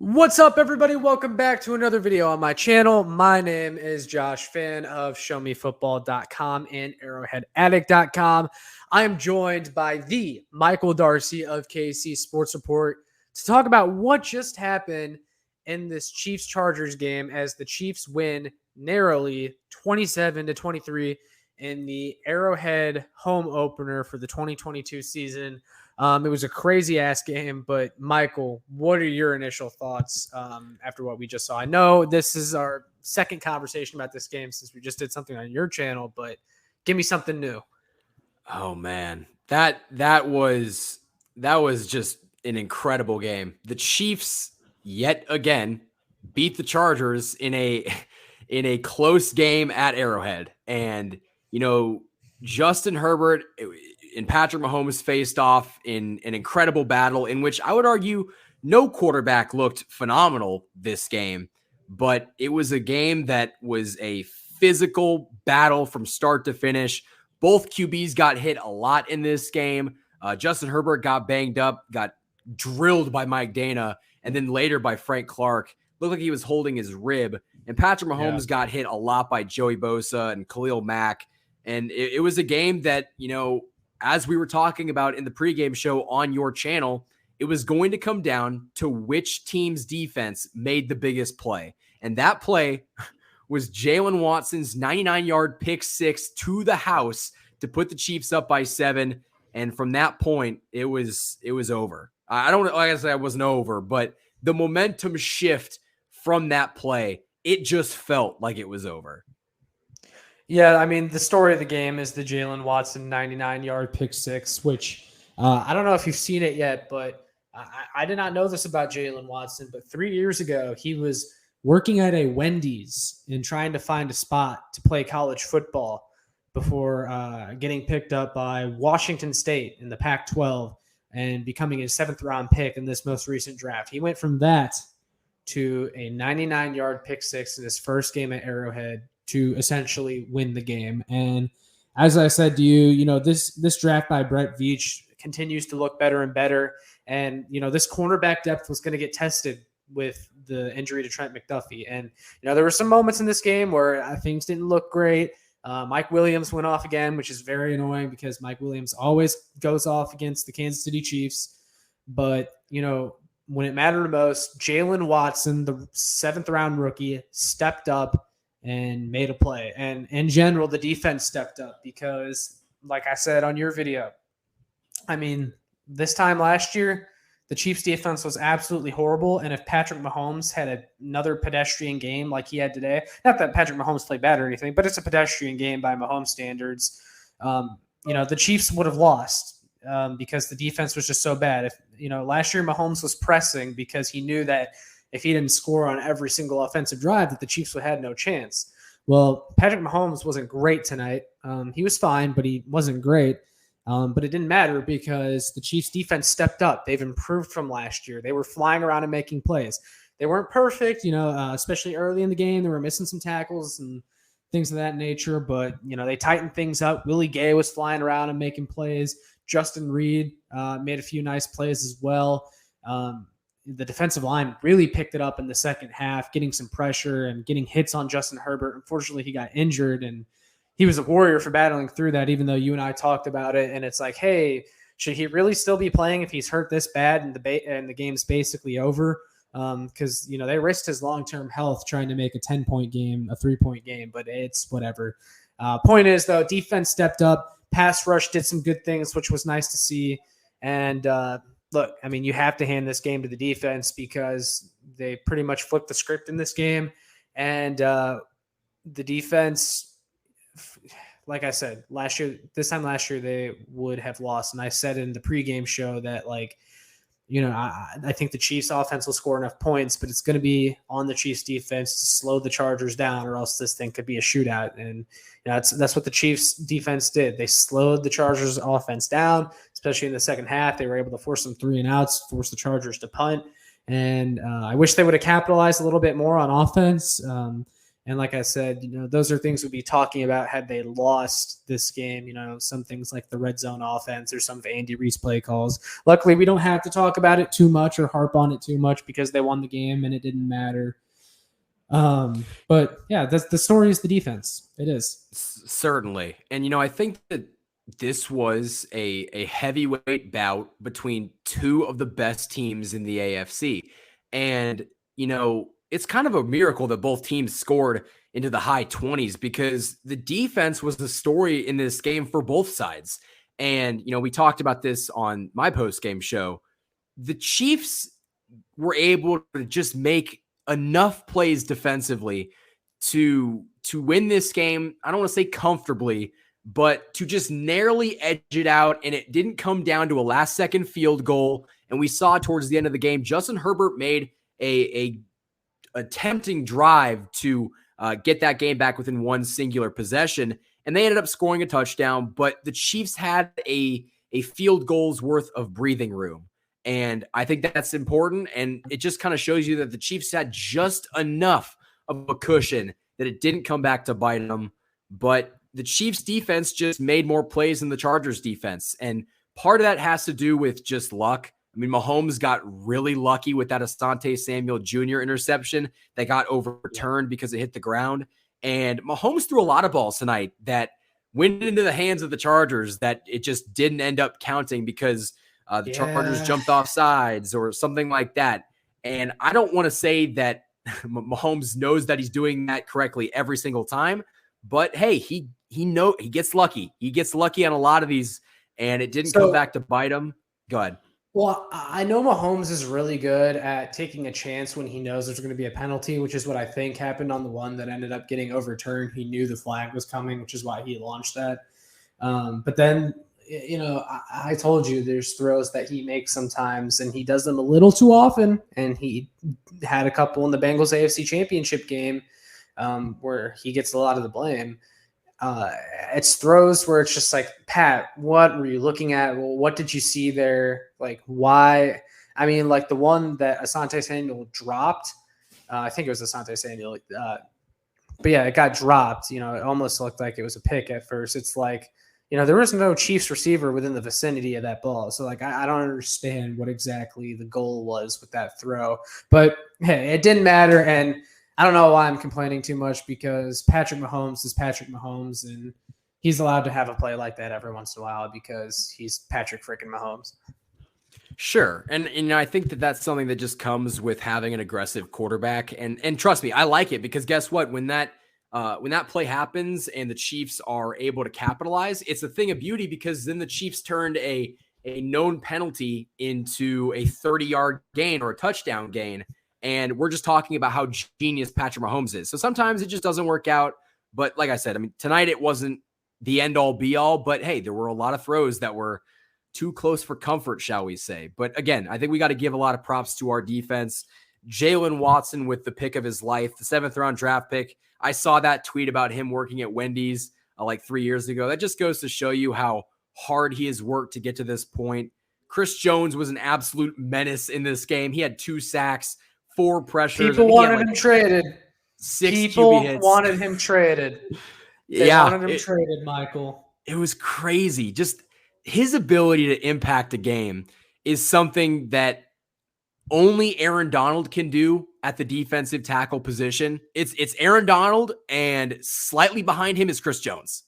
What's up, everybody? Welcome back to another video on my channel. My name is Josh, fan of ShowMeFootball.com and ArrowheadAddict.com. I am joined by the Michael Darcy of KC Sports Report to talk about what just happened in this Chiefs-Chargers game as the Chiefs win narrowly 27-23 in the Arrowhead home opener for the 2022 season. It was a crazy-ass game, but Michael, what are your initial thoughts after what we just saw? I know this is our second conversation about this game since we just did something on your channel, but give me something new. Oh man, that was just an incredible game. The Chiefs yet again beat the Chargers in a close game at Arrowhead, and Justin Herbert and Patrick Mahomes faced off in an incredible battle in which I would argue no quarterback looked phenomenal this game, but it was a game that was a physical battle from start to finish. Both QBs got hit a lot in this game. Justin Herbert got banged up, got drilled by Mike Dana, and then later by Frank Clark. Looked like he was holding his rib. And Patrick Mahomes got hit a lot by Joey Bosa and Khalil Mack. And it was a game that, as we were talking about in the pregame show on your channel, it was going to come down to which team's defense made the biggest play. And that play was Jalen Watson's 99-yard pick six to the house to put the Chiefs up by 7. And from that point, it was over. I don't, like I said, it wasn't over, but the momentum shift from that play, it just felt like it was over. Yeah, I mean, the story of the game is the Jalen Watson 99-yard pick six, which I don't know if you've seen it yet, but I did not know this about Jalen Watson, but 3 years ago, he was working at a Wendy's and trying to find a spot to play college football before getting picked up by Washington State in the Pac-12 and becoming a 7th-round pick in this most recent draft. He went from that to a 99-yard pick six in his first game at Arrowhead to essentially win the game. And as I said to you, this draft by Brett Veach continues to look better and better. And, this cornerback depth was going to get tested with the injury to Trent McDuffie. And, there were some moments in this game where things didn't look great. Mike Williams went off again, which is very annoying because Mike Williams always goes off against the Kansas City Chiefs. But, when it mattered most, Jalen Watson, the 7th-round rookie, stepped up and made a play. And in general, the defense stepped up because, like I said on your video, I mean, this time last year, the Chiefs defense was absolutely horrible. And if Patrick Mahomes had another pedestrian game like he had today, not that Patrick Mahomes played bad or anything, but it's a pedestrian game by Mahomes standards. The Chiefs would have lost because the defense was just so bad. If last year Mahomes was pressing because he knew that if he didn't score on every single offensive drive, that the Chiefs would have had no chance. Well, Patrick Mahomes wasn't great tonight. He was fine, but he wasn't great. But it didn't matter because the Chiefs defense stepped up. They've improved from last year. They were flying around and making plays. They weren't perfect, especially early in the game. They were missing some tackles and things of that nature, but, they tightened things up. Willie Gay was flying around and making plays. Justin Reed made a few nice plays as well. The defensive line really picked it up in the second half, getting some pressure and getting hits on Justin Herbert. Unfortunately, he got injured, and he was a warrior for battling through that, even though you and I talked about it. And it's like, hey, should he really still be playing if he's hurt this bad and the game's basically over? Because, they risked his long-term health trying to make a 10-point game, a 3-point game, but it's whatever. Point is, though, defense stepped up. Pass rush did some good things, which was nice to see. And, look, I mean, you have to hand this game to the defense because they pretty much flipped the script in this game. And the defense, like I said, this time last year, they would have lost. And I said in the pregame show that, I think the Chiefs offense will score enough points, but it's going to be on the Chiefs defense to slow the Chargers down, or else this thing could be a shootout. And that's what the Chiefs defense did. They slowed the Chargers offense down, especially in the second half. They were able to force some 3-and-outs, force the Chargers to punt. And I wish they would have capitalized a little bit more on offense. And like I said, those are things we'd be talking about had they lost this game. Some things like the red zone offense or some of Andy Reid's play calls. Luckily, we don't have to talk about it too much or harp on it too much because they won the game and it didn't matter. But yeah, the story is the defense. It is. Certainly. And, I think that this was a heavyweight bout between two of the best teams in the AFC. And, it's kind of a miracle that both teams scored into the high 20s because the defense was the story in this game for both sides. And, we talked about this on my post-game show. The Chiefs were able to just make enough plays defensively to win this game. I don't want to say comfortably, but to just narrowly edge it out. And it didn't come down to a last second field goal. And we saw towards the end of the game, Justin Herbert made a attempting drive to get that game back within one singular possession. And they ended up scoring a touchdown, but the Chiefs had a field goal's worth of breathing room. And I think that's important. And it just kind of shows you that the Chiefs had just enough of a cushion that it didn't come back to bite them. But the Chiefs defense just made more plays than the Chargers defense. And part of that has to do with just luck. I mean, Mahomes got really lucky with that Asante Samuel Jr. interception that got overturned because it hit the ground. And Mahomes threw a lot of balls tonight that went into the hands of the Chargers that it just didn't end up counting because the Chargers jumped off sides or something like that. And I don't want to say that Mahomes knows that he's doing that correctly every single time, but hey, he gets lucky. He gets lucky on a lot of these, and it didn't come back to bite him. Go ahead. Well, I know Mahomes is really good at taking a chance when he knows there's going to be a penalty, which is what I think happened on the one that ended up getting overturned. He knew the flag was coming, which is why he launched that. But then, I told you there's throws that he makes sometimes, and he does them a little too often. And he had a couple in the Bengals AFC Championship game where he gets a lot of the blame. It's throws where it's just like, Pat, what were you looking at? Well, what did you see there? Like, why? I mean, like the one that Asante Samuel dropped, I think it was Asante Samuel. But yeah, it got dropped. It almost looked like it was a pick at first. It's like, there was no Chiefs receiver within the vicinity of that ball. So like, I don't understand what exactly the goal was with that throw, but hey, it didn't matter. And I don't know why I'm complaining too much because Patrick Mahomes is Patrick Mahomes, and he's allowed to have a play like that every once in a while because he's Patrick freaking Mahomes. Sure. And I think that that's something that just comes with having an aggressive quarterback. And trust me, I like it because guess what? When that play happens and the Chiefs are able to capitalize, it's a thing of beauty because then the Chiefs turned a known penalty into a 30-yard gain or a touchdown gain. And we're just talking about how genius Patrick Mahomes is. So sometimes it just doesn't work out. But like I said, I mean, tonight it wasn't the end all be all, but hey, there were a lot of throws that were too close for comfort, shall we say. But again, I think we got to give a lot of props to our defense. Jalen Watson with the pick of his life, the 7th round draft pick. I saw that tweet about him working at Wendy's like 3 years ago. That just goes to show you how hard he has worked to get to this point. Chris Jones was an absolute menace in this game. He had 2 sacks. 4 pressures. People wanted him traded. 6 People QB hits. wanted him traded. They wanted him traded, Michael. It was crazy. Just his ability to impact a game is something that only Aaron Donald can do at the defensive tackle position. It's Aaron Donald, and slightly behind him is Chris Jones.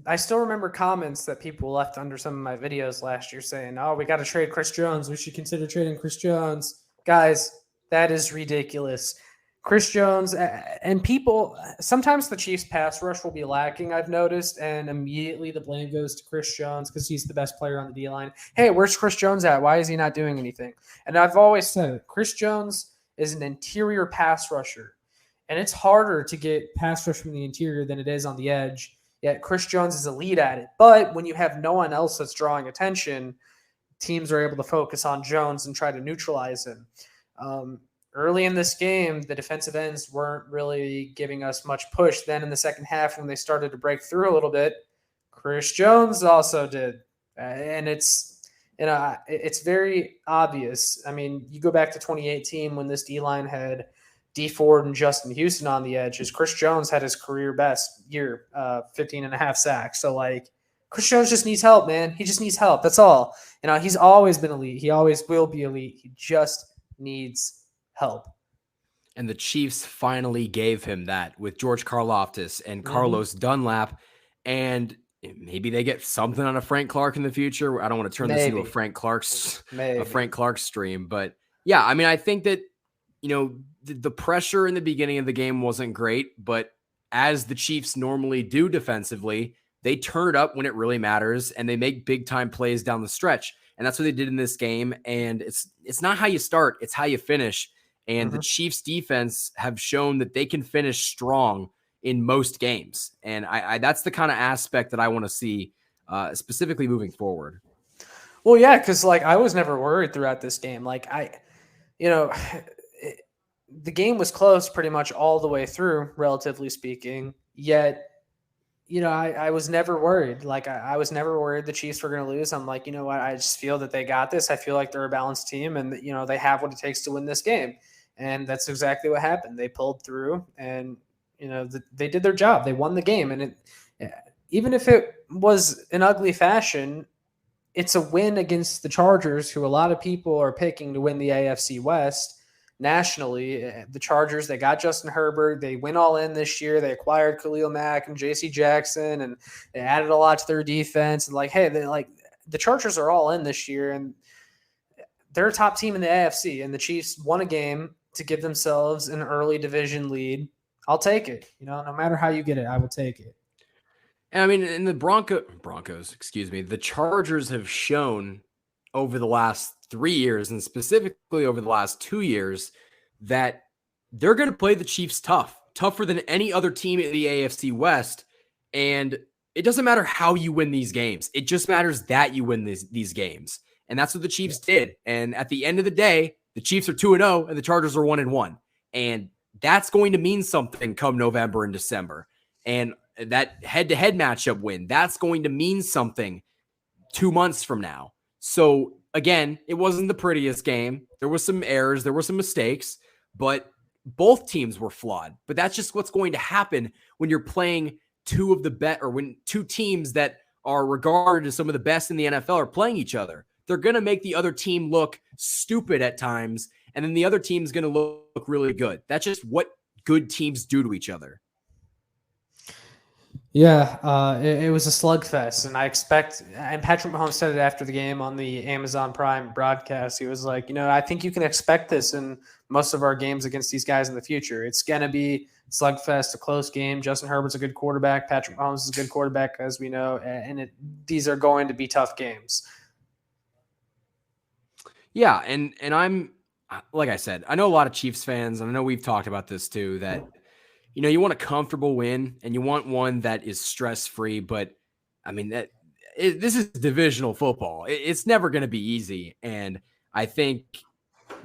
I still remember comments that people left under some of my videos last year saying, oh, we got to trade Chris Jones. We should consider trading Chris Jones. Guys, that is ridiculous. Chris Jones and people, sometimes the Chiefs pass rush will be lacking, I've noticed, and immediately the blame goes to Chris Jones because he's the best player on the D-line. Hey, where's Chris Jones at? Why is he not doing anything? And I've always said Chris Jones is an interior pass rusher, and it's harder to get pass rush from the interior than it is on the edge. Yet Chris Jones is elite at it. But when you have no one else that's drawing attention, teams are able to focus on Jones and try to neutralize him. Early in this game, the defensive ends weren't really giving us much push. Then in the second half, when they started to break through a little bit, Chris Jones also did. And it's It's very obvious. I mean, you go back to 2018 when this D-line had D Ford and Justin Houston on the edges. Chris Jones had his career best year, 15 and a half sacks. So, like, Chris Jones just needs help, man. He just needs help. That's all. He's always been elite. He always will be elite. He just needs help. And the Chiefs finally gave him that with George Karlaftis and Carlos Dunlap. And maybe they get something on a Frank Clark in the future. I don't want to turn this into a Frank Clark stream, but yeah, I mean, I think that, the pressure in the beginning of the game wasn't great, but as the Chiefs normally do defensively, they turn it up when it really matters and they make big time plays down the stretch. And that's what they did in this game. And it's not how you start, it's how you finish. And the Chiefs defense have shown that they can finish strong in most games. And I that's the kind of aspect that I want to see specifically moving forward. Well, yeah, because I was never worried throughout this game. The game was close pretty much all the way through, relatively speaking. Yet, I was never worried. I was never worried the Chiefs were going to lose. I'm like, you know what? I just feel that they got this. I feel like they're a balanced team and, they have what it takes to win this game. And that's exactly what happened. They pulled through and, they did their job. They won the game. And even if it was an ugly fashion, it's a win against the Chargers, who a lot of people are picking to win the AFC West nationally. The Chargers, they got Justin Herbert. They went all in this year. They acquired Khalil Mack and J.C. Jackson, and they added a lot to their defense. And the Chargers are all in this year, and they're a top team in the AFC. And the Chiefs won a game to give themselves an early division lead. I'll take it. No matter how you get it, I will take it. And I mean, in the Broncos, the Chargers have shown over the last 3 years and specifically over the last 2 years that they're going to play the Chiefs tougher than any other team in the AFC West. And it doesn't matter how you win these games. It just matters that you win these games. And that's what the Chiefs did. And at the end of the day, the Chiefs are 2-0 and the Chargers are 1-1. And that's going to mean something come November and December. And that head-to-head matchup win, that's going to mean something 2 months from now. So again, it wasn't the prettiest game. There was some errors, there were some mistakes, but both teams were flawed. But that's just what's going to happen when you're playing when two teams that are regarded as some of the best in the NFL are playing each other. They're going to make the other team look stupid at times, and then the other team's going to look really good. That's just what good teams do to each other. Yeah, it was a slugfest, and Patrick Mahomes said it after the game on the Amazon Prime broadcast. He was like, I think you can expect this in most of our games against these guys in the future. It's going to be slugfest, a close game. Justin Herbert's a good quarterback. Patrick Mahomes is a good quarterback, as we know, and these are going to be tough games. Yeah, and I'm, like I said, I know a lot of Chiefs fans, and I know we've talked about this too, that you want a comfortable win and you want one that is stress-free, but I mean, this is divisional football. It's never going to be easy. And I think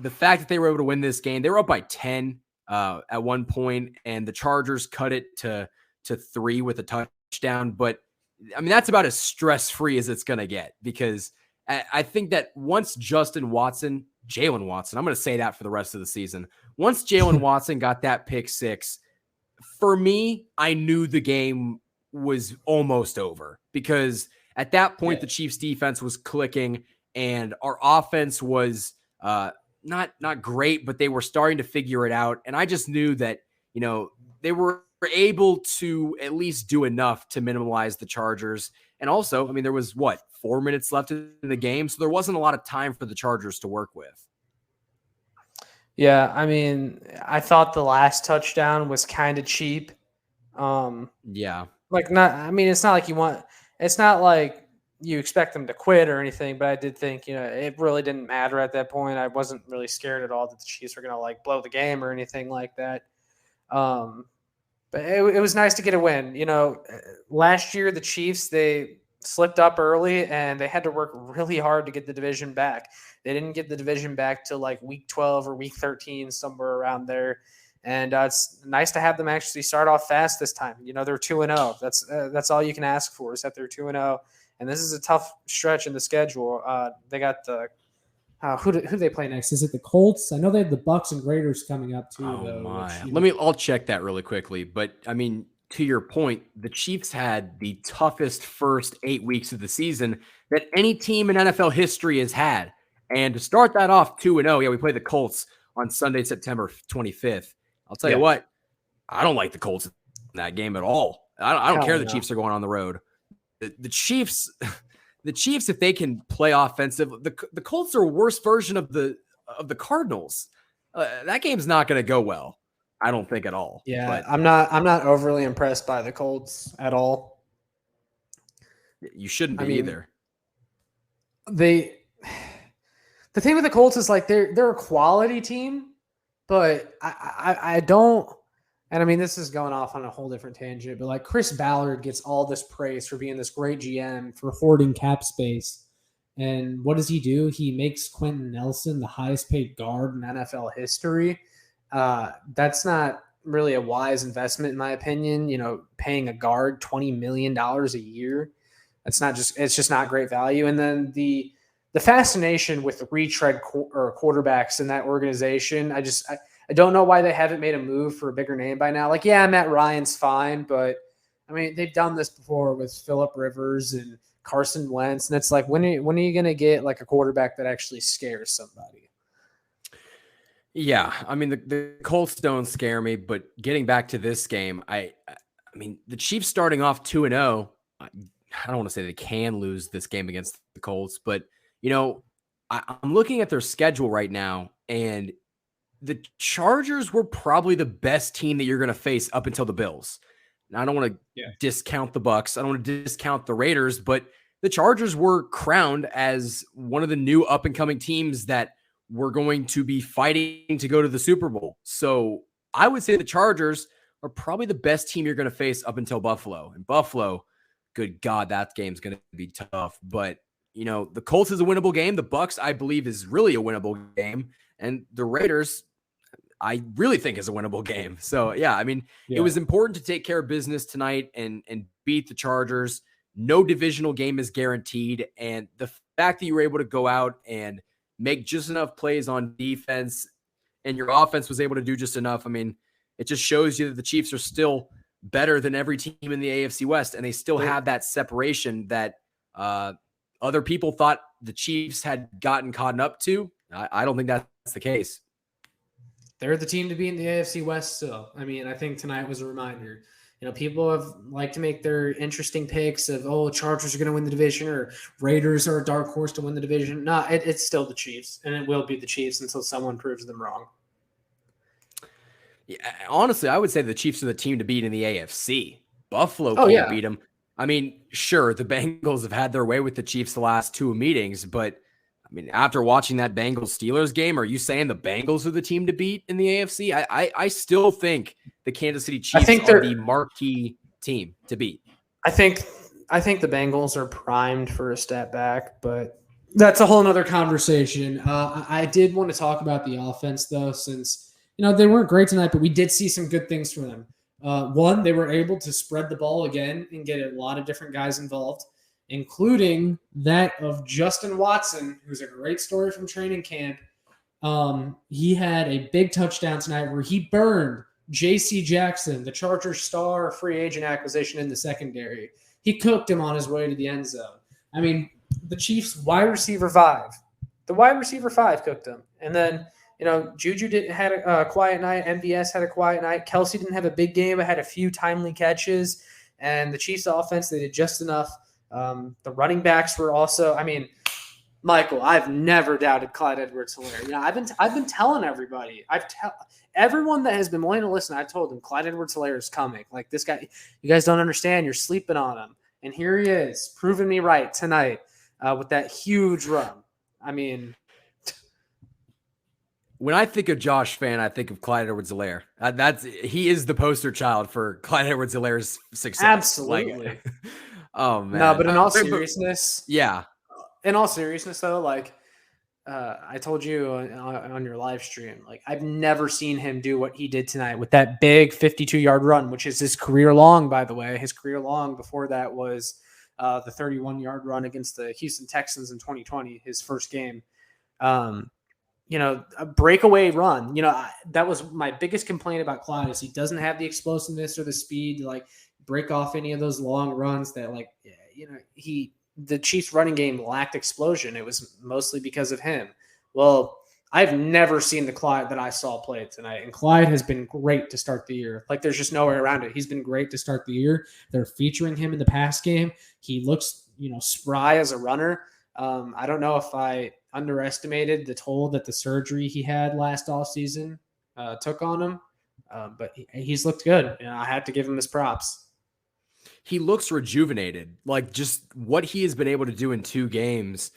the fact that they were able to win this game, they were up by 10 at one point, and the Chargers cut it to 3 with a touchdown. But I mean, that's about as stress-free as it's going to get, because I think that once Jalen Watson, I'm going to say that for the rest of the season. Once Jalen Watson got that pick 6, for me, I knew the game was almost over, because at that point, the Chiefs defense was clicking and our offense was not great, but they were starting to figure it out. And I just knew that, they were able to at least do enough to minimize the Chargers. And also, I mean, there was 4 minutes left in the game, so there wasn't a lot of time for the Chargers to work with. Yeah, I mean, I thought the last touchdown was kind of cheap. Yeah. It's not like you expect them to quit or anything, but I did think, it really didn't matter at that point. I wasn't really scared at all that the Chiefs were going to blow the game or anything like that. But it was nice to get a win. Last year, the Chiefs, they slipped up early and they had to work really hard to get the division back. They didn't get the division back till week 12 or week 13, somewhere around there. And it's nice to have them actually start off fast this time. They're 2-0. That's all you can ask for, is that they're 2-0 and this is a tough stretch in the schedule. They got the who do they play next? Is it the Colts? I know they have the Bucks and Raiders coming up too. Oh Though, my. which, I'll check that really quickly. But I mean, to your point, the Chiefs had the toughest first 8 weeks of the season that any team in NFL history has had. And to start that off 2-0, yeah, we play the Colts on Sunday, September 25th. I'll tell you what, I don't like the Colts in that game at all. I don't care the Chiefs are going on the road. The Chiefs, if they can play offensive, the Colts are a worse version of the Cardinals. That game's not going to go well, I don't think at all. Yeah, but I'm not overly impressed by the Colts at all. You shouldn't be either. The thing with the Colts is like they're a quality team, but I don't. And I mean, this is going off on a whole different tangent, but like Chris Ballard gets all this praise for being this great GM for hoarding cap space. And what does he do? He makes Quentin Nelson the highest paid guard in NFL history. That's not really a wise investment, in my opinion. You know, paying a guard $20 million a year. It's just not great value. And then the fascination with the retread quarterbacks in that organization, I don't know why they haven't made a move for a bigger name by now. Like, yeah, Matt Ryan's fine, but I mean, they've done this before with Phillip Rivers and Carson Wentz, and it's like, when are you going to get like a quarterback that actually scares somebody? Yeah, I mean, the Colts don't scare me, but getting back to this game, I mean, the Chiefs starting off 2-0, I don't want to say they can lose this game against the Colts, but you know, I'm looking at their schedule right now, and the Chargers were probably the best team that you're going to face up until the Bills. Now, I don't want to discount the Bucks. I don't want to discount the Raiders, but the Chargers were crowned as one of the new up-and-coming teams that were going to be fighting to go to the Super Bowl. So I would say the Chargers are probably the best team you're going to face up until Buffalo. And Buffalo, good God, that game's going to be tough. But, you know, the Colts is a winnable game. The Bucks, I believe, is really a winnable game. And the Raiders, I really think is a winnable game. So, yeah, I mean, it was important to take care of business tonight and beat the Chargers. No divisional game is guaranteed. And the fact that you were able to go out and make just enough plays on defense and your offense was able to do just enough, I mean, it just shows you that the Chiefs are still better than every team in the AFC West, and they still have that separation that other people thought the Chiefs had gotten caught up to. I don't think that's the case. They're the team to beat in the AFC West still. I mean, I think tonight was a reminder. You know, people have like to make their interesting picks of, Chargers are going to win the division or Raiders are a dark horse to win the division. No, it's still the Chiefs, and it will be the Chiefs until someone proves them wrong. Yeah, honestly, I would say the Chiefs are the team to beat in the AFC. Buffalo can't beat them. I mean, sure, the Bengals have had their way with the Chiefs the last two meetings, but I mean, after watching that Bengals-Steelers game, are you saying the Bengals are the team to beat in the AFC? I still think the Kansas City Chiefs are the marquee team to beat. I think the Bengals are primed for a step back, but that's a whole nother conversation. I did want to talk about the offense, though, since they weren't great tonight, but we did see some good things from them. One, they were able to spread the ball again and get a lot of different guys involved, including that of Justin Watson, who's a great story from training camp. He had a big touchdown tonight where he burned J.C. Jackson, the Chargers star free agent acquisition in the secondary. He cooked him on his way to the end zone. I mean, the Chiefs wide receiver 5. The wide receiver 5 cooked him. And then, Juju had a quiet night. MVS had a quiet night. Kelsey didn't have a big game, but had a few timely catches. And the Chiefs offense, they did just enough. The running backs were also, Michael, I've never doubted Clyde Edwards-Helaire. I've been telling everybody. Everyone that has been wanting to listen, I've told them Clyde Edwards-Helaire is coming. Like, this guy, you guys don't understand. You're sleeping on him. And here he is, proving me right tonight with that huge run. When I think of Josh Fan, I think of Clyde Edwards-Helaire. He is the poster child for Clyde Edwards-Helaire's success. Absolutely. Oh, man. No, but in all seriousness, yeah. In all seriousness, though, I told you on your live stream, I've never seen him do what he did tonight with that big 52-yard run, which is his career long, by the way. His career long before that was the 31-yard run against the Houston Texans in 2020, his first game. Um, a breakaway run. That was my biggest complaint about Clyde is he doesn't have the explosiveness or the speed to like break off any of those long runs that the Chiefs running game lacked explosion. It was mostly because of him. Well, I've never seen the Clyde that I saw play tonight, and Clyde has been great to start the year. Like there's just no way around it. He's been great to start the year. They're featuring him in the pass game. He looks, spry as a runner. I don't know if I underestimated the toll that the surgery he had last offseason took on him, but he's looked good. I have to give him his props. He looks rejuvenated. Like just what he has been able to do in 2 games,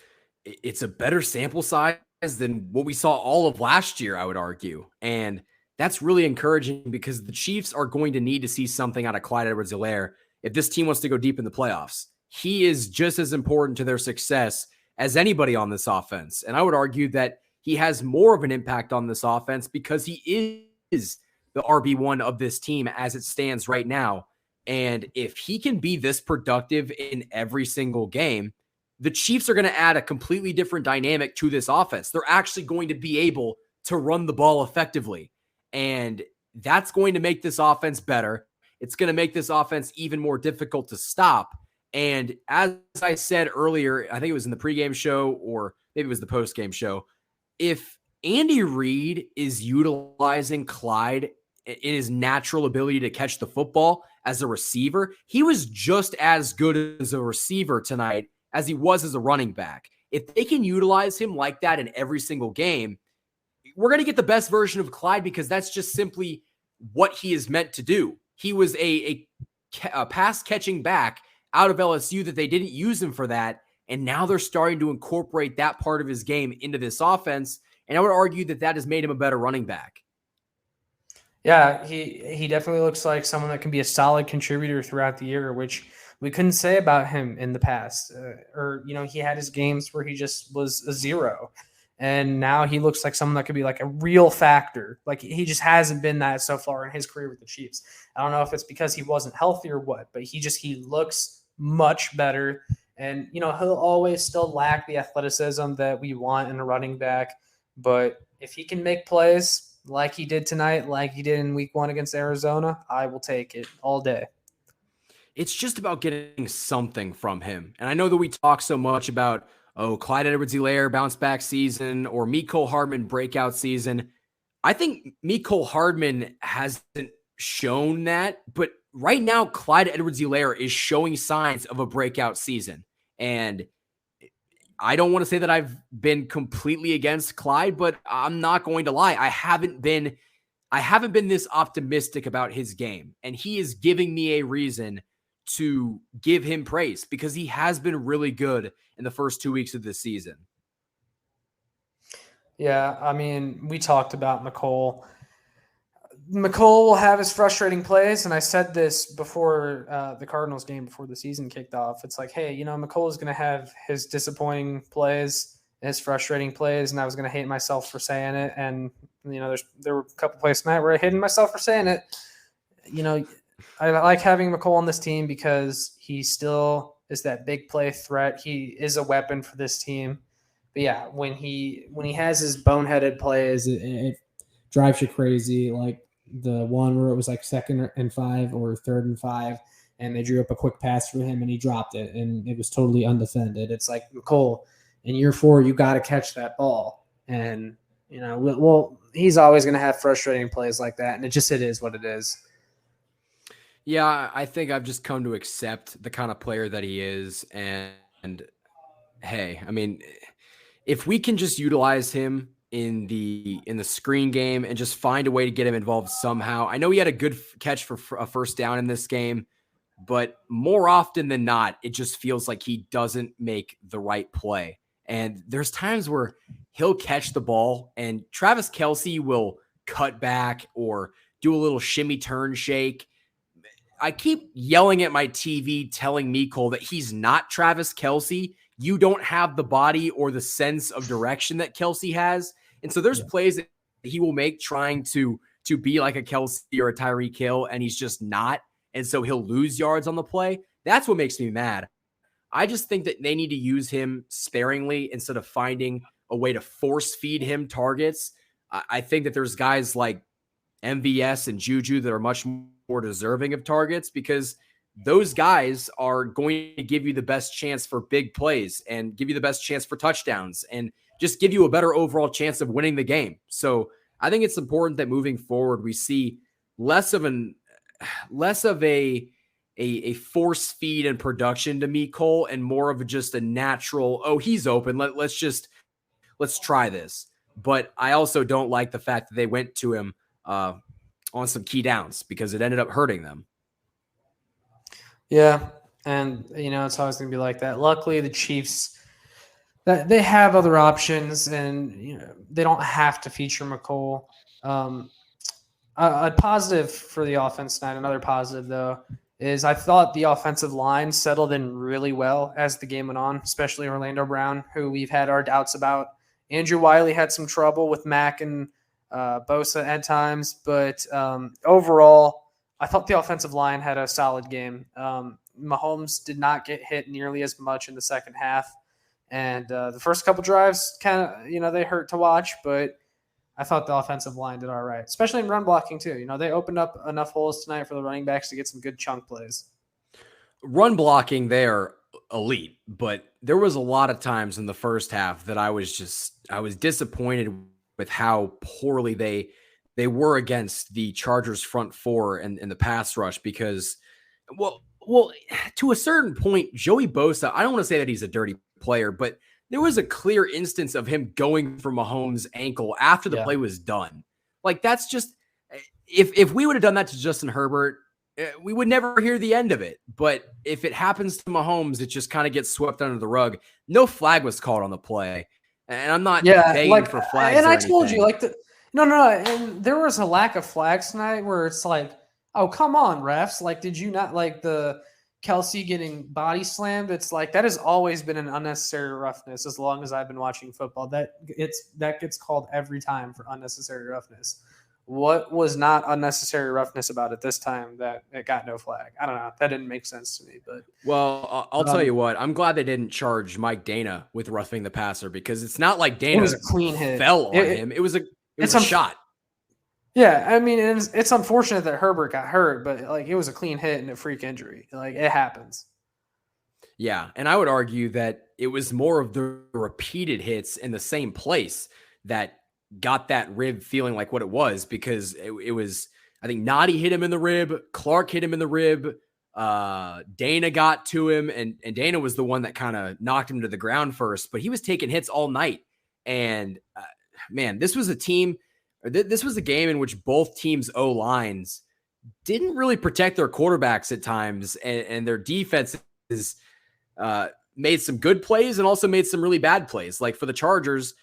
it's a better sample size than what we saw all of last year, I would argue. And that's really encouraging because the Chiefs are going to need to see something out of Clyde Edwards-Helaire if this team wants to go deep in the playoffs. He is just as important to their success as anybody on this offense. And I would argue that he has more of an impact on this offense because he is the RB1 of this team as it stands right now. And if he can be this productive in every single game, the Chiefs are going to add a completely different dynamic to this offense. They're actually going to be able to run the ball effectively. And that's going to make this offense better. It's going to make this offense even more difficult to stop. And as I said earlier, I think it was in the pregame show or maybe it was the postgame show, if Andy Reid is utilizing Clyde in his natural ability to catch the football as a receiver, he was just as good as a receiver tonight as he was as a running back. If they can utilize him like that in every single game, we're going to get the best version of Clyde because that's just simply what he is meant to do. He was a pass catching back out of LSU that they didn't use him for that. And now they're starting to incorporate that part of his game into this offense. And I would argue that that has made him a better running back. Yeah, he definitely looks like someone that can be a solid contributor throughout the year, which we couldn't say about him in the past. He had his games where he just was a zero. And now he looks like someone that could be like a real factor. Like he just hasn't been that so far in his career with the Chiefs. I don't know if it's because he wasn't healthy or what, but he looks much better. And, he'll always still lack the athleticism that we want in a running back. But if he can make plays like he did tonight, like he did in week 1 against Arizona, I will take it all day. It's just about getting something from him. And I know that we talk so much about, Clyde Edwards-Helaire bounce back season or Mecole Hardman breakout season. I think Mecole Hardman hasn't shown that, but right now Clyde Edwards-Helaire is showing signs of a breakout season. And I don't want to say that I've been completely against Clyde, but I'm not going to lie. I haven't been this optimistic about his game, and he is giving me a reason to give him praise because he has been really good in the first 2 weeks of this season. Yeah, I mean, we talked about Mecole. Mecole will have his frustrating plays, and I said this before the Cardinals game, before the season kicked off. It's like, hey, Mecole is going to have his disappointing plays, his frustrating plays, and I was going to hate myself for saying it. And there were a couple plays tonight where I hated myself for saying it. I like having Mecole on this team because he still is that big play threat. He is a weapon for this team. But yeah, when he has his boneheaded plays, it drives you crazy. Like the one where it was like 2nd and 5 or 3rd and 5, and they drew up a quick pass for him and he dropped it, and it was totally undefended. It's like, Mecole, in year 4, you got to catch that ball. And, he's always going to have frustrating plays like that, and it is what it is. Yeah, I think I've just come to accept the kind of player that he is. And hey, I mean, if we can just utilize him in the screen game and just find a way to get him involved somehow. I know he had a good catch for a first down in this game, but more often than not, it just feels like he doesn't make the right play. And there's times where he'll catch the ball and Travis Kelce will cut back or do a little shimmy turn shake. I keep yelling at my TV telling Mecole that he's not Travis Kelce. You don't have the body or the sense of direction that Kelce has. And so there's plays that he will make trying to be like a Kelce or a Tyreek Hill, and he's just not. And so he'll lose yards on the play. That's what makes me mad. I just think that they need to use him sparingly instead of finding a way to force feed him targets. I think that there's guys like MVS and Juju that are much more deserving of targets because those guys are going to give you the best chance for big plays and give you the best chance for touchdowns and just give you a better overall chance of winning the game. So I think it's important that moving forward we see less of a force feed and production to meet Cole and more of just a natural, oh, he's open. Let's try this. But I also don't like the fact that they went to him on some key downs because it ended up hurting them. Yeah, and it's always going to be like that. Luckily, the Chiefs that they have other options, and they don't have to feature McCole. A positive for the offense tonight. Another positive though is I thought the offensive line settled in really well as the game went on, especially Orlando Brown, who we've had our doubts about. Andrew Wiley had some trouble with Mack and Bosa at times, but overall, I thought the offensive line had a solid game. Mahomes did not get hit nearly as much in the second half, and the first couple drives kind of, they hurt to watch, but I thought the offensive line did all right, especially in run blocking too. They opened up enough holes tonight for the running backs to get some good chunk plays. Run blocking, they're elite, but there was a lot of times in the first half that I was disappointed with how poorly they were against the Chargers front four and the pass rush because, well, to a certain point, Joey Bosa, I don't want to say that he's a dirty player, but there was a clear instance of him going for Mahomes' ankle after the play was done. Like that's just, if we would have done that to Justin Herbert, we would never hear the end of it. But if it happens to Mahomes, it just kind of gets swept under the rug. No flag was called on the play. And I'm not begging for flags. And I told you, no. And there was a lack of flags tonight where it's like, oh, come on, refs. Like, did you not like the Kelsey getting body slammed? It's like that has always been an unnecessary roughness as long as I've been watching football. That gets called every time for unnecessary roughness. What was not unnecessary roughness about it this time that it got no flag? I don't know. That didn't make sense to me. But I'll tell you what. I'm glad they didn't charge Mike Dana with roughing the passer because it's not like Dana was a clean hit. Fell on him. It was a shot. Yeah, I mean, it's unfortunate that Herbert got hurt, but it was a clean hit and a freak injury. Like it happens. Yeah, and I would argue that it was more of the repeated hits in the same place that got that rib feeling like what it was because it was, I think Noddy hit him in the rib, Clark hit him in the rib, Dana got to him, and Dana was the one that kind of knocked him to the ground first, but he was taking hits all night. And man, this was a game in which both teams' O-lines didn't really protect their quarterbacks at times, and their defenses made some good plays and also made some really bad plays. Like for the Chargers,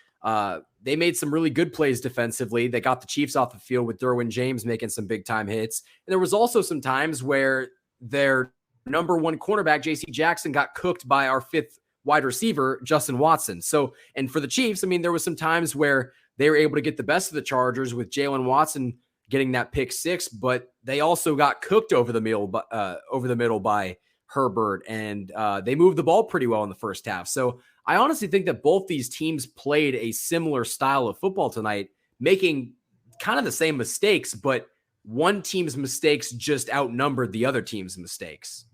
they made some really good plays defensively. They got the Chiefs off the field with Derwin James making some big time hits. And there was also some times where their number one cornerback, JC Jackson, got cooked by our fifth wide receiver, Justin Watson. So, and for the Chiefs, I mean, there was some times where they were able to get the best of the Chargers with Jalen Watson getting that pick six, but they also got cooked over the middle by Herbert, and they moved the ball pretty well in the first half. So I honestly think that both these teams played a similar style of football tonight, making kind of the same mistakes, but one team's mistakes just outnumbered the other team's mistakes.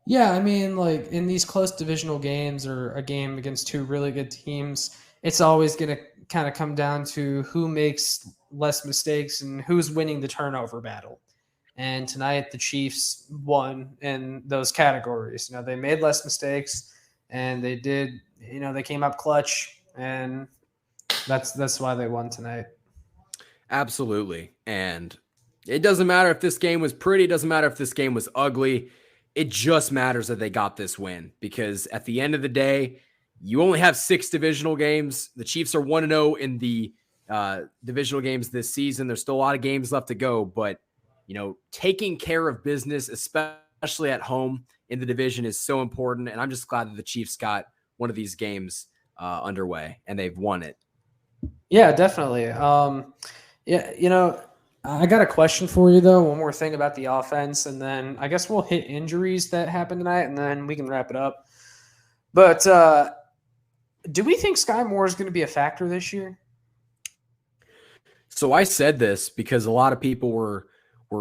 Yeah, I mean, like in these close divisional games or a game against two really good teams, it's always going to kind of come down to who makes less mistakes and who's winning the turnover battle. And tonight, the Chiefs won in those categories. They made less mistakes, and they did. They came up clutch, and that's why they won tonight. Absolutely, and it doesn't matter if this game was pretty. It doesn't matter if this game was ugly. It just matters that they got this win because at the end of the day, you only have 6 divisional games. The Chiefs are 1-0 in the divisional games this season. There's still a lot of games left to go, but taking care of business, especially at home in the division, is so important. And I'm just glad that the Chiefs got one of these games underway and they've won it. Yeah, definitely. I got a question for you though. One more thing about the offense, and then I guess we'll hit injuries that happened tonight, and then we can wrap it up. But do we think Sky Moore is going to be a factor this year? So I said this because a lot of people were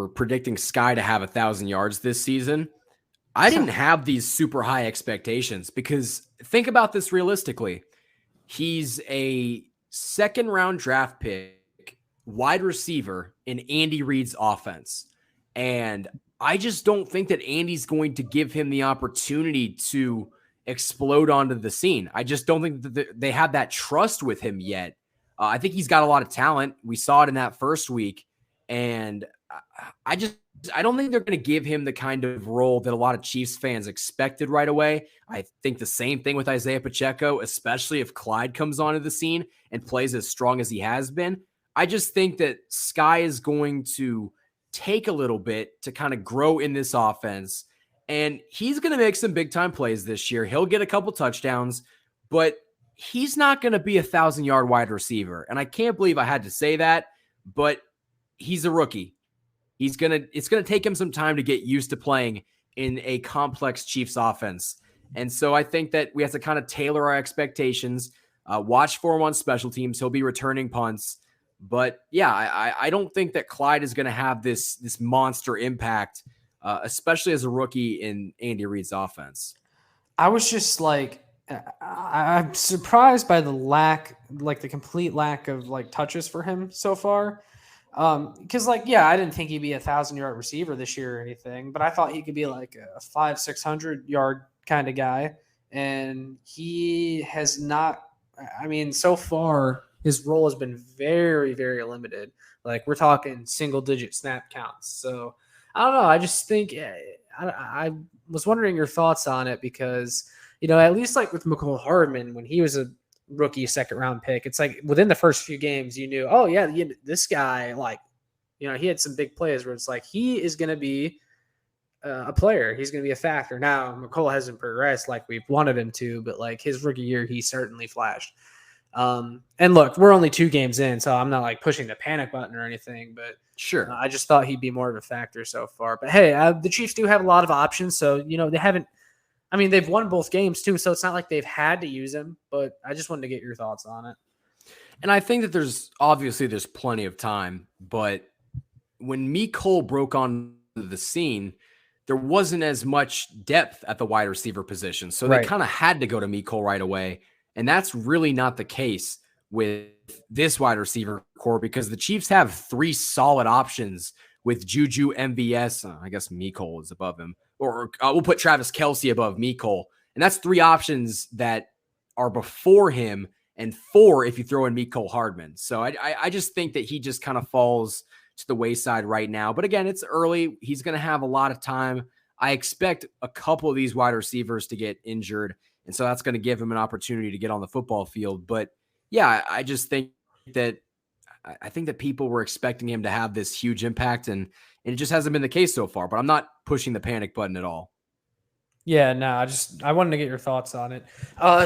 predicting Sky to have 1,000 yards this season. I didn't have these super high expectations because think about this realistically. He's a second round draft pick, wide receiver in Andy Reid's offense. And I just don't think that Andy's going to give him the opportunity to explode onto the scene. I just don't think that they have that trust with him yet. I think he's got a lot of talent. We saw it in that first week. And I I don't think they're going to give him the kind of role that a lot of Chiefs fans expected right away. I think the same thing with Isaiah Pacheco, especially if Clyde comes onto the scene and plays as strong as he has been. I just think that Sky is going to take a little bit to kind of grow in this offense. And he's going to make some big time plays this year. He'll get a couple touchdowns, but he's not going to be 1,000-yard wide receiver. And I can't believe I had to say that, but he's a rookie. It's going to take him some time to get used to playing in a complex Chiefs offense. And so I think that we have to kind of tailor our expectations, watch for him on special teams. He'll be returning punts. But yeah, I don't think that Clyde is going to have this monster impact, especially as a rookie in Andy Reid's offense. I was just like, I'm surprised by the complete lack of like touches for him so far. Because I didn't think he'd be 1,000-yard receiver this year or anything, but I thought he could be like a 500-600-yard kind of guy, and he has not. I mean, so far his role has been very, very limited. Like we're talking single-digit snap counts. So I don't know. I just think I was wondering your thoughts on it because at least like with McCole Hardman when he was a rookie second round pick, it's like within the first few games you knew, oh yeah, this guy, like he had some big plays where it's like he is going to be a player, he's going to be a factor. Now McCole hasn't progressed like we've wanted him to, but like his rookie year he certainly flashed. And look, we're only 2 games in, so I'm not like pushing the panic button or anything, but Sure. I just thought he'd be more of a factor so far. But hey, the Chiefs do have a lot of options, so they haven't. I mean, they've won both games too, so it's not like they've had to use him, but I just wanted to get your thoughts on it. And I think that there's plenty of time, but when Cole broke on the scene, there wasn't as much depth at the wide receiver position. So they kind of had to go to Cole right away. And that's really not the case with this wide receiver core because the Chiefs have 3 solid options with Juju, MVS. I guess Cole is above him. Or we'll put Travis Kelce above Cole. And that's 3 options that are before him and 4 if you throw in Mecole Hardman. So I just think that he just kind of falls to the wayside right now. But again, it's early. He's going to have a lot of time. I expect a couple of these wide receivers to get injured. And so that's going to give him an opportunity to get on the football field. But yeah, I just think that people were expecting him to have this huge impact, and it just hasn't been the case so far. But I'm not pushing the panic button at all. Yeah, no, I wanted to get your thoughts on it.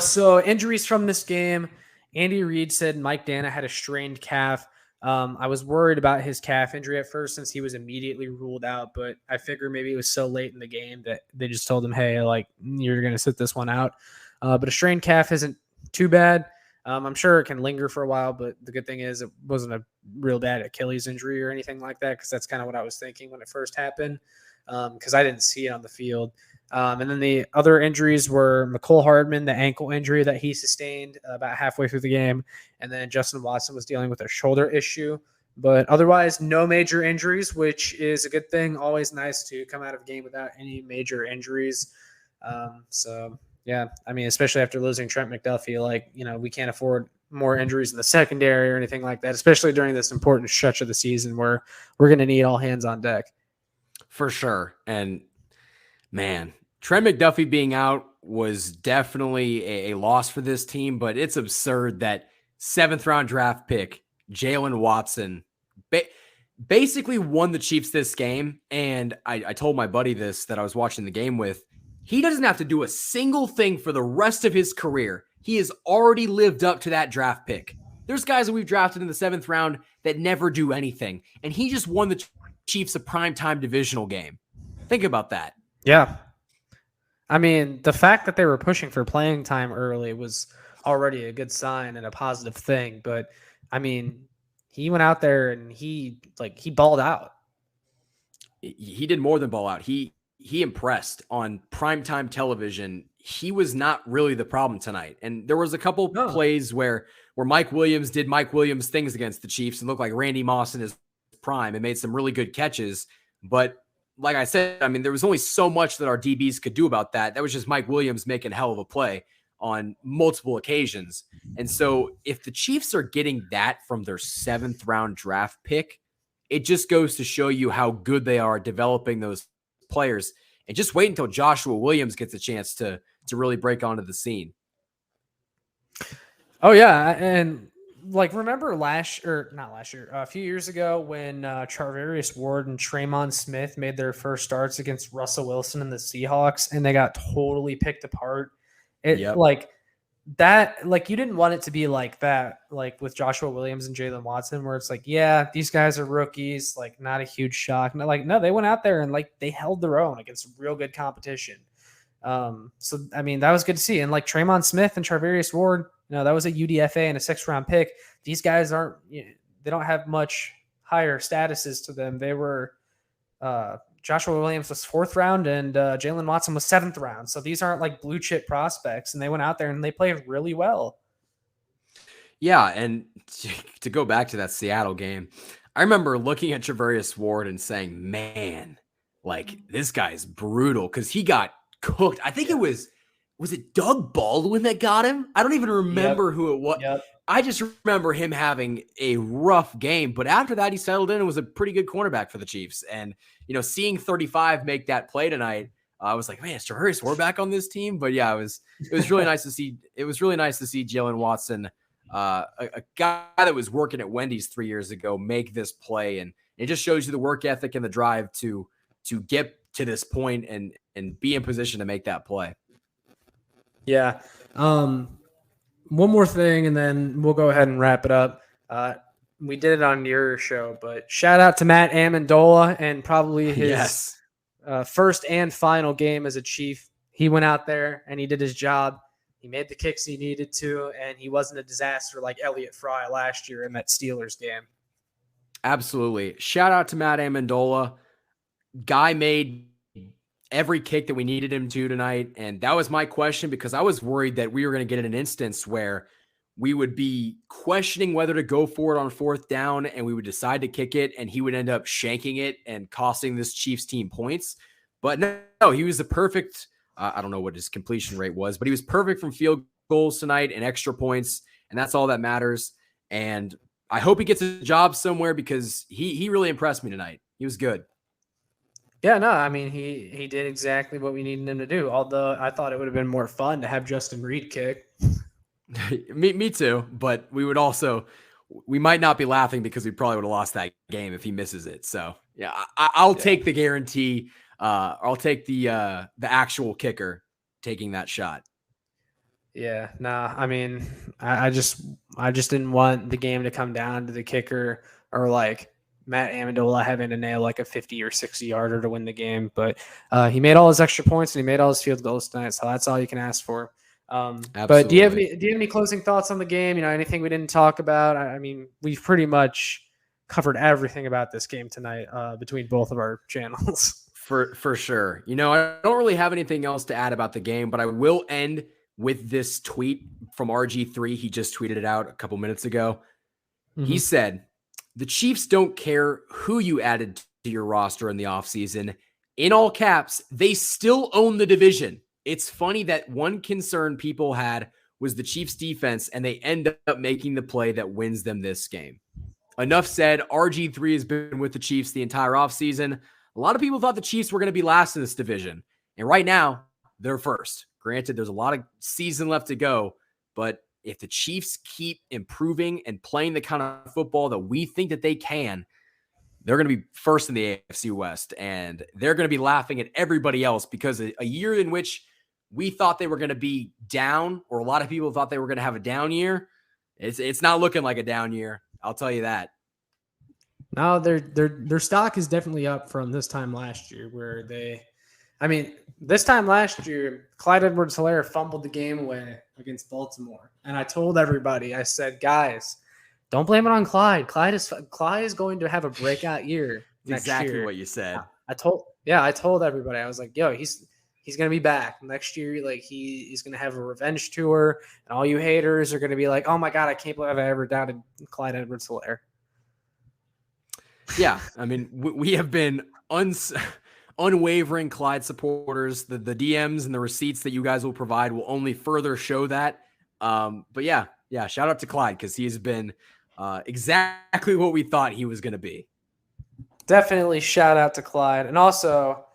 So injuries from this game. Andy Reid said Mike Dana had a strained calf. I was worried about his calf injury at first since he was immediately ruled out, but I figured maybe it was so late in the game that they just told him, hey, like you're going to sit this one out. But a strained calf isn't too bad. I'm sure it can linger for a while, but the good thing is it wasn't a real bad Achilles injury or anything like that, because that's kind of what I was thinking when it first happened, because I didn't see it on the field. And then the other injuries were Mecole Hardman, the ankle injury that he sustained about halfway through the game, and then Justin Watson was dealing with a shoulder issue. But otherwise, no major injuries, which is a good thing. Always nice to come out of a game without any major injuries. So yeah, I mean, especially after losing Trent McDuffie, we can't afford more injuries in the secondary or anything like that, especially during this important stretch of the season where we're going to need all hands on deck. For sure. And man, Trent McDuffie being out was definitely a loss for this team, but it's absurd that 7th round draft pick Jalen Watson basically won the Chiefs this game. And I told my buddy this that I was watching the game with. He doesn't have to do a single thing for the rest of his career. He has already lived up to that draft pick. There's guys that we've drafted in the 7th round that never do anything. And he just won the Chiefs a primetime divisional game. Think about that. Yeah. I mean, the fact that they were pushing for playing time early was already a good sign and a positive thing. But I mean, he went out there and he balled out. He did more than ball out. He impressed on primetime television. He was not really the problem tonight. And there was a couple plays where Mike Williams did Mike Williams things against the Chiefs and looked like Randy Moss in his prime and made some really good catches. But like I said, I mean, there was only so much that our DBs could do about that. That was just Mike Williams making a hell of a play on multiple occasions. And so if the Chiefs are getting that from their 7th round draft pick, it just goes to show you how good they are developing those players. And just wait until Joshua Williams gets a chance to really break onto the scene. Oh yeah, and like remember a few years ago when Charvarius Ward and Traymon Smith made their first starts against Russell Wilson and the Seahawks, and they got totally picked apart. Like that, like you didn't want it to be like that, like with Joshua Williams and Jalen Watson, where it's like, yeah, these guys are rookies, like not a huge shock. No, they went out there and like they held their own against real good competition. So I mean, that was good to see. And like Traymon Smith and Charvarius Ward, that was a UDFA and a 6th round pick. These guys they don't have much higher statuses to them. They were Joshua Williams was 4th round and Jalen Watson was 7th round. So these aren't like blue chip prospects, and they went out there and they played really well. Yeah, and to go back to that Seattle game, I remember looking at Charvarius Ward and saying, man, like this guy's brutal because he got cooked. I think it was it Doug Baldwin that got him? I don't even remember who it was. Yep. I just remember him having a rough game, but after that he settled in and was a pretty good cornerback for the Chiefs. And seeing 35 make that play tonight, I was like, man, is Charvarius Ward back on this team? But yeah, it was really nice to see. It was really nice to see Jalen Watson, a guy that was working at Wendy's 3 years ago, make this play, and it just shows you the work ethic and the drive to get to this point and be in position to make that play. Yeah. One more thing, and then we'll go ahead and wrap it up. We did it on your show, but shout out to Matt Amendola and probably his first and final game as a Chief. He went out there and he did his job. He made the kicks he needed to, and he wasn't a disaster like Elliott Fry last year in that Steelers game. Absolutely. Shout out to Matt Amendola. Guy made every kick that we needed him to tonight. And that was my question, because I was worried that we were going to get an instance where we would be questioning whether to go for it on 4th down and we would decide to kick it and he would end up shanking it and costing this Chiefs team points. But no, he was the perfect, I don't know what his completion rate was, but he was perfect from field goals tonight and extra points. And that's all that matters. And I hope he gets a job somewhere because he really impressed me tonight. He was good. Yeah, no, I mean, he did exactly what we needed him to do. Although I thought it would have been more fun to have Justin Reed kick. me too. But we might not be laughing because we probably would have lost that game if he misses it. So yeah, I'll take the guarantee. I'll take the actual kicker taking that shot. Yeah, nah. I mean, I just didn't want the game to come down to the kicker or like Matt Amendola having to nail like a 50 or 60 yarder to win the game. But he made all his extra points and he made all his field goals tonight. So that's all you can ask for. But do you have any closing thoughts on the game? Anything we didn't talk about? I mean, we've pretty much covered everything about this game tonight between both of our channels. For sure. I don't really have anything else to add about the game, but I will end with this tweet from RG3. He just tweeted it out a couple minutes ago. Mm-hmm. He said, "The Chiefs don't care who you added to your roster in the offseason. In all caps, they still own the division. It's funny that one concern people had was the Chiefs defense, and they end up making the play that wins them this game." Enough said. RG3 has been with the Chiefs the entire offseason. A lot of people thought the Chiefs were going to be last in this division, and right now they're first. Granted, there's a lot of season left to go, but if the Chiefs keep improving and playing the kind of football that we think that they can, they're going to be first in the AFC West, and they're going to be laughing at everybody else because a year in which we thought they were going to be down, or a lot of people thought they were going to have a down year, It's not looking like a down year. I'll tell you that. No, their stock is definitely up from this time last year, where this time last year, Clyde Edwards-Helaire fumbled the game away against Baltimore, and I told everybody, I said, guys, don't blame it on Clyde. Clyde is going to have a breakout year next exactly year. What you said. I told everybody. I was like, yo, he's going to be back next year. Like he's going to have a revenge tour, and all you haters are going to be like, oh my God, I can't believe I ever doubted Clyde Edwards-Helaire. Yeah, I mean, we have been unwavering Clyde supporters. The DMs and the receipts that you guys will provide will only further show that. But yeah, shout out to Clyde, because he has been exactly what we thought he was going to be. Definitely shout out to Clyde. And also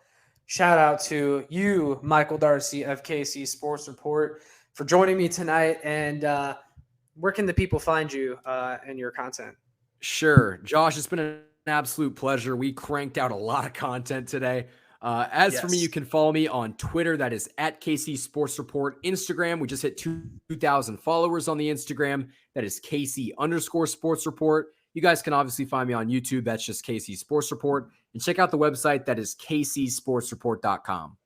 shout out to you, Michael Darcy of KC Sports Report, for joining me tonight. And where can the people find you and your content? Sure. Josh, it's been an absolute pleasure. We cranked out a lot of content today. As for me, you can follow me on Twitter. That is at KC Sports Report. Instagram, we just hit 2,000 followers on the Instagram. That is KC_Sports Report. You guys can obviously find me on YouTube. That's just KC Sports Report. And check out the website. That is kcsportsreport.com.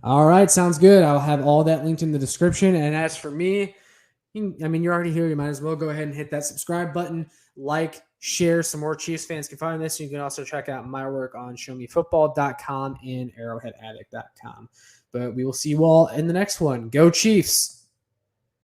All right. Sounds good. I'll have all that linked in the description. And as for me, you're already here. You might as well go ahead and hit that subscribe button, like, share. Some more Chiefs fans can find this. You can also check out my work on showmefootball.com and arrowheadaddict.com. But we will see you all in the next one. Go Chiefs.